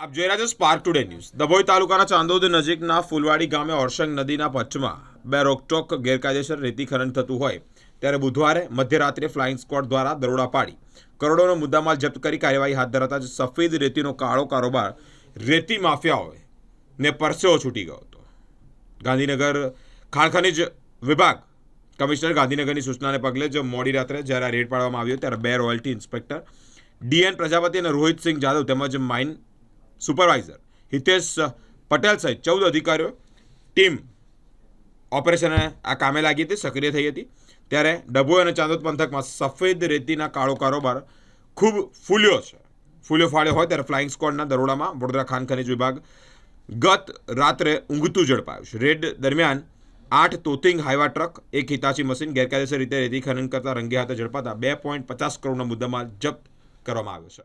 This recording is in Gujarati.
આપ જોઈ રહ્યા છો સ્પાર્ક ટુડે ન્યૂઝ. ડભોઈ તાલુકાના ચાંદોદ નજીકના ફૂલવાડી ગામે ઓરસંગ નદીના પચ્છમાં બે રોકટોક ગેરકાયદેસર રેતી ખનન થતું હોય ત્યારે બુધવારે મધ્યરાત્રે ફ્લાઇંગ સ્ક્વોડ દ્વારા દરોડા પાડી કરોડોનો મુદ્દામાલ જપ્ત કરી કાર્યવાહી હાથ ધરાતા જ સફેદ રેતીનો કાળો કારોબાર રેતી માફિયાઓને પરસેવો છૂટી ગયો હતો. ગાંધીનગર ખાણ ખનીજ વિભાગ કમિશનર ગાંધીનગરની સૂચનાને પગલે જ મોડી રાત્રે જ્યારે રેડ પાડવામાં આવ્યો ત્યારે બે રોયલ્ટી ઇન્સ્પેક્ટર ડીએન પ્રજાપતિ અને રોહિતસિંહ જાદવ તેમજ માઇન સુપરવાઇઝર હિતેશ પટેલ સહિત 14 અધિકારીઓ ટીમ ઓપરેશન આ કામે લાગી હતી, સક્રિય થઈ હતી. ત્યારે ડભોઈ અને ચાંદોદ પંથકમાં સફેદ રેતીના કાળો કારોબાર ખૂબ ફૂલ્યો ફાળ્યો હોય ત્યારે ફ્લાઇંગ સ્ક્વોડના દરોડામાં વડોદરા ખાણ ખનીજ વિભાગ ગત રાત્રે ઊંઘતું ઝડપાયું છે. રેડ દરમિયાન 8 તોતિંગ હાઇવા ટ્રક, 1 હિતાચી મશીન ગેરકાયદેસર રીતે રેતી ખનન કરતા રંગે હાથે ઝડપાતા 2.50 કરોડનો મુદ્દામાલ જપ્ત કરવામાં આવ્યો છે.